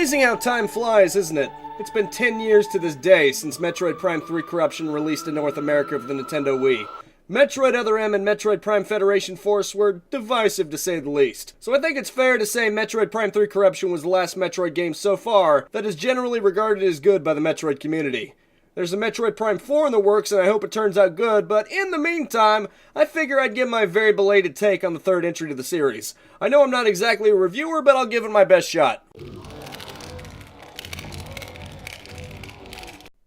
Amazing how time flies, isn't it? It's been 10 years to this day since Metroid Prime 3 Corruption released in North America for the Nintendo Wii. Metroid Other M and Metroid Prime Federation Force were divisive to say the least. So I think it's fair to say Metroid Prime 3 Corruption was the last Metroid game so far that is generally regarded as good by the Metroid community. There's a Metroid Prime 4 in the works and I hope it turns out good, but in the meantime, I figure I'd give my very belated take on the third entry to the series. I know I'm not exactly a reviewer, but I'll give it my best shot.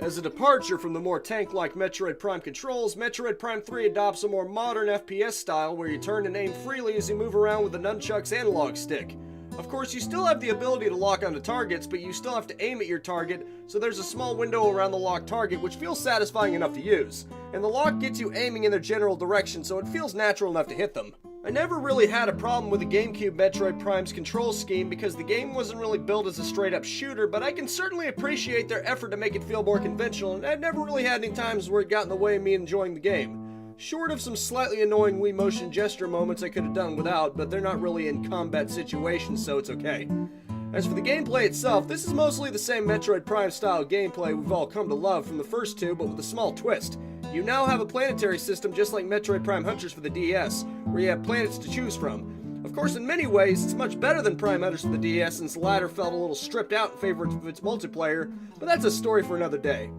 As a departure from the more tank-like Metroid Prime controls, Metroid Prime 3 adopts a more modern FPS style where you turn and aim freely as you move around with the nunchuck's analog stick. Of course, you still have the ability to lock onto targets, but you still have to aim at your target, so there's a small window around the locked target which feels satisfying enough to use. And the lock gets you aiming in their general direction, so it feels natural enough to hit them. I never really had a problem with the GameCube Metroid Prime's control scheme because the game wasn't really built as a straight-up shooter, but I can certainly appreciate their effort to make it feel more conventional, and I've never really had any times where it got in the way of me enjoying the game. Short of some slightly annoying Wii motion gesture moments I could have done without, but they're not really in combat situations, so it's okay. As for the gameplay itself, this is mostly the same Metroid Prime style gameplay we've all come to love from the first two, but with a small twist. You now have a planetary system just like Metroid Prime Hunters for the DS, where you have planets to choose from. Of course, in many ways, it's much better than Prime Hunters for the DS since the latter felt a little stripped out in favor of its multiplayer, but that's a story for another day.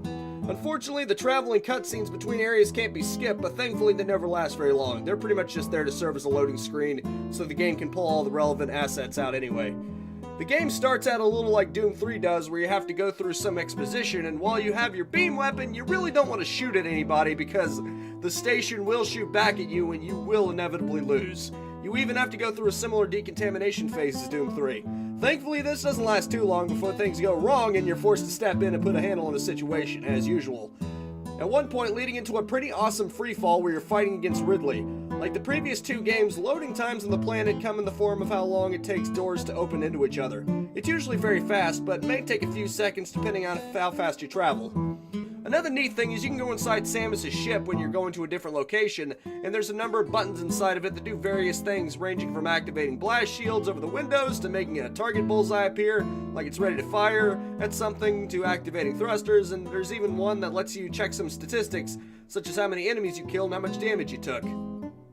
Unfortunately, the traveling cutscenes between areas can't be skipped, but thankfully they never last very long. They're pretty much just there to serve as a loading screen, so the game can pull all the relevant assets out anyway. The game starts out a little like Doom 3 does, where you have to go through some exposition, and while you have your beam weapon, you really don't want to shoot at anybody because the station will shoot back at you and you will inevitably lose. You even have to go through a similar decontamination phase as Doom 3. Thankfully, this doesn't last too long before things go wrong and you're forced to step in and put a handle on the situation, as usual. At one point leading into a pretty awesome freefall where you're fighting against Ridley. Like the previous two games, loading times on the planet come in the form of how long it takes doors to open into each other. It's usually very fast, but may take a few seconds depending on how fast you travel. Another neat thing is you can go inside Samus's ship when you're going to a different location, and there's a number of buttons inside of it that do various things, ranging from activating blast shields over the windows to making a target bullseye appear like it's ready to fire at something, to activating thrusters, and there's even one that lets you check some statistics, such as how many enemies you killed and how much damage you took.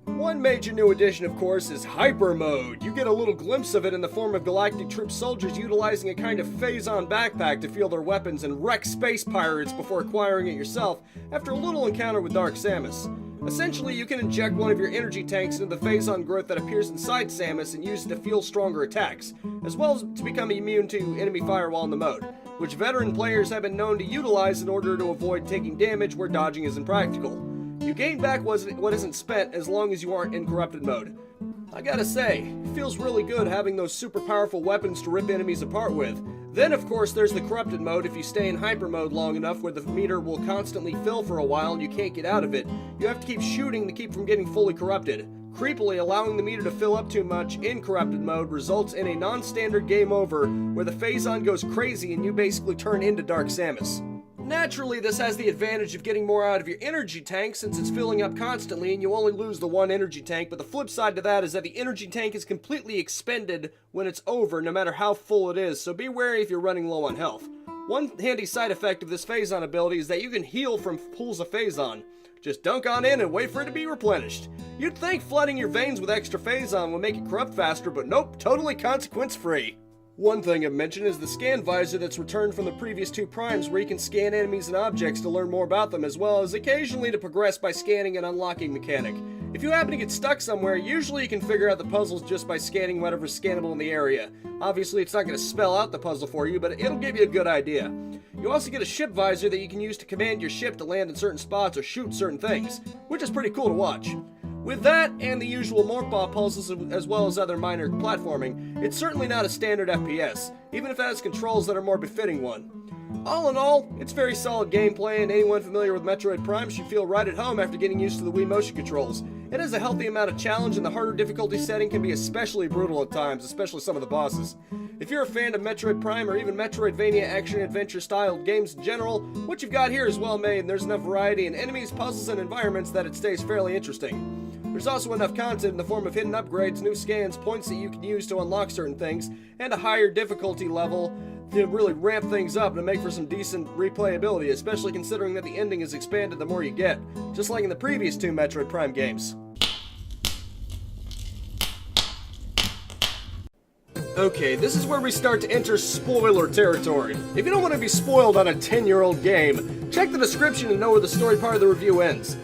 One major new addition, of course, is Hyper Mode. You get a little glimpse of it in the form of Galactic Troop soldiers utilizing a kind of phase-on backpack to field their weapons and wreck space pirates before acquiring it yourself after a little encounter with Dark Samus. Essentially, you can inject one of your energy tanks into the phase-on growth that appears inside Samus and use it to field stronger attacks, as well as to become immune to enemy fire while in the mode, which veteran players have been known to utilize in order to avoid taking damage where dodging is impractical. You gain back what isn't spent as long as you aren't in corrupted mode. I gotta say, it feels really good having those super powerful weapons to rip enemies apart with. Then of course there's the corrupted mode if you stay in hyper mode long enough where the meter will constantly fill for a while and you can't get out of it. You have to keep shooting to keep from getting fully corrupted. Creepily, allowing the meter to fill up too much in corrupted mode results in a non-standard game over where the phase-on goes crazy and you basically turn into Dark Samus. Naturally, this has the advantage of getting more out of your energy tank since it's filling up constantly and you only lose the one energy tank, but the flip side to that is that the energy tank is completely expended when it's over, no matter how full it is, so be wary if you're running low on health. One handy side effect of this phase-on ability is that you can heal from pools of phase-on. Just dunk on in and wait for it to be replenished. You'd think flooding your veins with extra phase-on would make it corrupt faster, but nope, totally consequence-free. One thing I've mentioned is the scan visor that's returned from the previous two primes, where you can scan enemies and objects to learn more about them, as well as occasionally to progress by scanning and unlocking mechanic. If you happen to get stuck somewhere, usually you can figure out the puzzles just by scanning whatever's scannable in the area. Obviously it's not going to spell out the puzzle for you, but it'll give you a good idea. You also get a ship visor that you can use to command your ship to land in certain spots or shoot certain things, which is pretty cool to watch. With that, and the usual morph-ball puzzles as well as other minor platforming, it's certainly not a standard FPS, even if it has controls that are more befitting one. All in all, it's very solid gameplay, and anyone familiar with Metroid Prime should feel right at home after getting used to the Wii motion controls. It has a healthy amount of challenge, and the harder difficulty setting can be especially brutal at times, especially some of the bosses. If you're a fan of Metroid Prime or even Metroidvania action-adventure styled games in general, what you've got here is well made, and there's enough variety in enemies, puzzles, and environments that it stays fairly interesting. There's also enough content in the form of hidden upgrades, new scans, points that you can use to unlock certain things, and a higher difficulty level to really ramp things up and make for some decent replayability, especially considering that the ending is expanded the more you get, just like in the previous two Metroid Prime games. Okay, this is where we start to enter spoiler territory. If you don't want to be spoiled on a 10-year-old game, check the description and know where the story part of the review ends.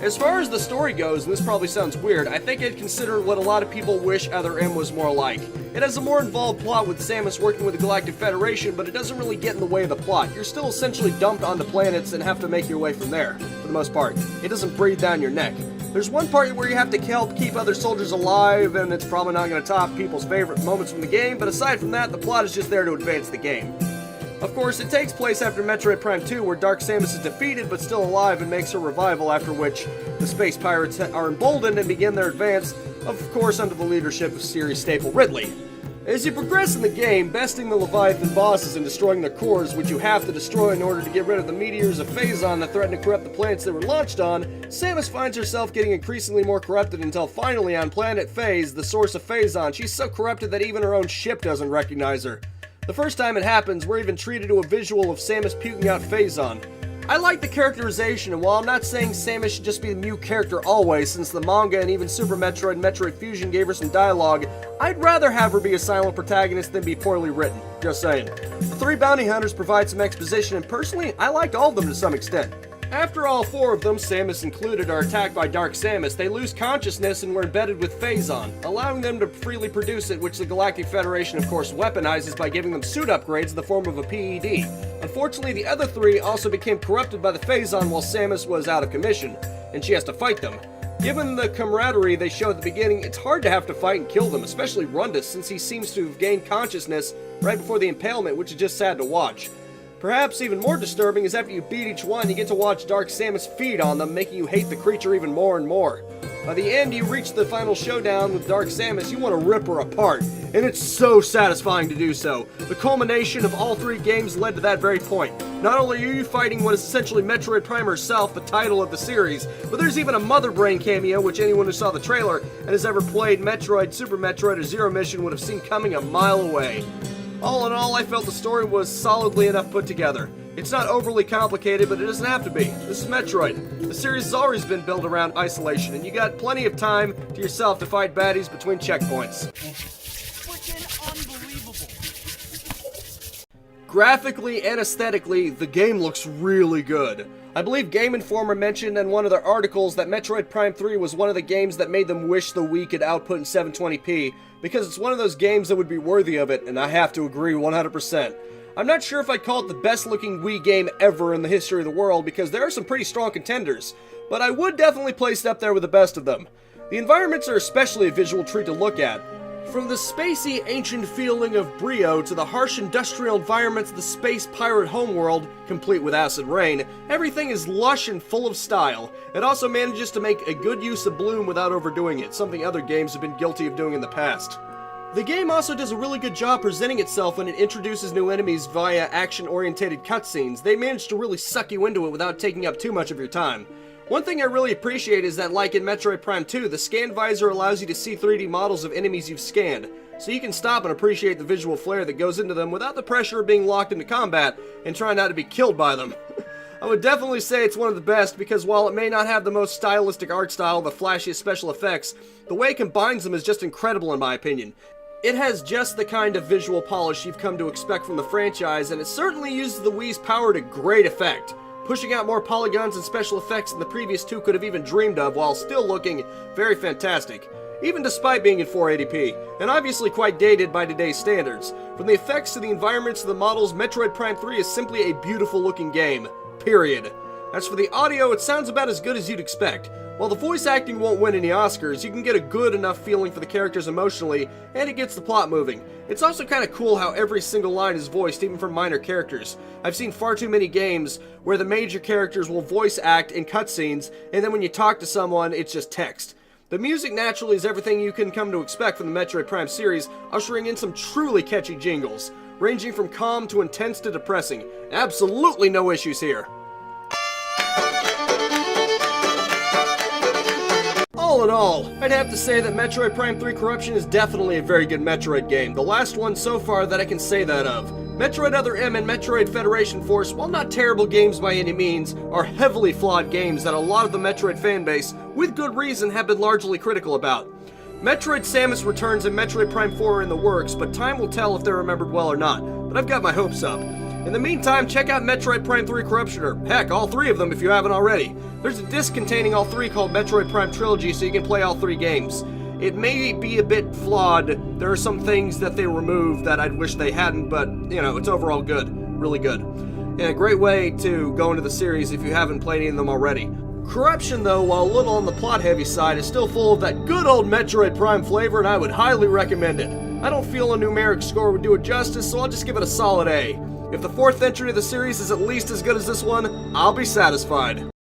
As far as the story goes, and this probably sounds weird, I think I'd consider what a lot of people wish Other M was more like. It has a more involved plot with Samus working with the Galactic Federation, but it doesn't really get in the way of the plot. You're still essentially dumped onto planets and have to make your way from there, for the most part. It doesn't breathe down your neck. There's one part where you have to help keep other soldiers alive, and it's probably not going to top people's favorite moments from the game, but aside from that, the plot is just there to advance the game. Of course, it takes place after Metroid Prime 2, where Dark Samus is defeated but still alive and makes her revival, after which the space pirates are emboldened and begin their advance, of course under the leadership of series staple Ridley. As you progress in the game, besting the Leviathan bosses and destroying their cores, which you have to destroy in order to get rid of the meteors of Phazon that threaten to corrupt the planets they were launched on, Samus finds herself getting increasingly more corrupted until finally on planet Phase, the source of Phazon, she's so corrupted that even her own ship doesn't recognize her. The first time it happens, we're even treated to a visual of Samus puking out Phazon. I like the characterization, and while I'm not saying Samus should just be the mute character always, since the manga and even Super Metroid and Metroid Fusion gave her some dialogue, I'd rather have her be a silent protagonist than be poorly written. Just saying. The three bounty hunters provide some exposition, and personally, I liked all of them to some extent. After all four of them, Samus included, are attacked by Dark Samus, they lose consciousness and were embedded with Phazon, allowing them to freely produce it, which the Galactic Federation of course weaponizes by giving them suit upgrades in the form of a PED. Unfortunately, the other three also became corrupted by the Phazon while Samus was out of commission, and she has to fight them. Given the camaraderie they show at the beginning, it's hard to have to fight and kill them, especially Rundus, since he seems to have gained consciousness right before the impalement, which is just sad to watch. Perhaps even more disturbing is after you beat each one, you get to watch Dark Samus feed on them, making you hate the creature even more and more. By the end, you reach the final showdown with Dark Samus, you want to rip her apart, and it's so satisfying to do so. The culmination of all three games led to that very point. Not only are you fighting what is essentially Metroid Prime herself, the title of the series, but there's even a Mother Brain cameo, which anyone who saw the trailer and has ever played Metroid, Super Metroid, or Zero Mission would have seen coming a mile away. All in all, I felt the story was solidly enough put together. It's not overly complicated, but it doesn't have to be. This is Metroid. The series has always been built around isolation, and you got plenty of time to yourself to fight baddies between checkpoints. Freaking unbelievable. Graphically and aesthetically, the game looks really good. I believe Game Informer mentioned in one of their articles that Metroid Prime 3 was one of the games that made them wish the Wii could output in 720p, because it's one of those games that would be worthy of it, and I have to agree 100%. I'm not sure if I'd call it the best looking Wii game ever in the history of the world, because there are some pretty strong contenders, but I would definitely place it up there with the best of them. The environments are especially a visual treat to look at. From the spacey, ancient feeling of Brio to the harsh industrial environments of the space pirate homeworld, complete with acid rain, everything is lush and full of style. It also manages to make a good use of bloom without overdoing it, something other games have been guilty of doing in the past. The game also does a really good job presenting itself when it introduces new enemies via action-orientated cutscenes. They manage to really suck you into it without taking up too much of your time. One thing I really appreciate is that, like in Metroid Prime 2, the scan visor allows you to see 3D models of enemies you've scanned, so you can stop and appreciate the visual flair that goes into them without the pressure of being locked into combat and trying not to be killed by them. I would definitely say it's one of the best because while it may not have the most stylistic art style, the flashiest special effects, the way it combines them is just incredible in my opinion. It has just the kind of visual polish you've come to expect from the franchise, and it certainly uses the Wii's power to great effect, pushing out more polygons and special effects than the previous two could have even dreamed of while still looking very fantastic, even despite being in 480p, and obviously quite dated by today's standards. From the effects to the environments to the models, Metroid Prime 3 is simply a beautiful looking game, period. As for the audio, it sounds about as good as you'd expect. While the voice acting won't win any Oscars, you can get a good enough feeling for the characters emotionally, and it gets the plot moving. It's also kind of cool how every single line is voiced, even for minor characters. I've seen far too many games where the major characters will voice act in cutscenes, and then when you talk to someone, it's just text. The music naturally is everything you can come to expect from the Metroid Prime series, ushering in some truly catchy jingles, ranging from calm to intense to depressing. Absolutely no issues here. All in all, I'd have to say that Metroid Prime 3 Corruption is definitely a very good Metroid game, the last one so far that I can say that of. Metroid Other M and Metroid Federation Force, while not terrible games by any means, are heavily flawed games that a lot of the Metroid fanbase, with good reason, have been largely critical about. Metroid Samus Returns and Metroid Prime 4 are in the works, but time will tell if they're remembered well or not, but I've got my hopes up. In the meantime, check out Metroid Prime 3 Corruption, or heck, all three of them if you haven't already. There's a disc containing all three called Metroid Prime Trilogy, so you can play all three games. It may be a bit flawed. There are some things that they removed that I'd wish they hadn't, but, you know, it's overall good. Really good. And a great way to go into the series if you haven't played any of them already. Corruption, though, while a little on the plot-heavy side, is still full of that good old Metroid Prime flavor, and I would highly recommend it. I don't feel a numeric score would do it justice, so I'll just give it a solid A. If the fourth entry of the series is at least as good as this one, I'll be satisfied.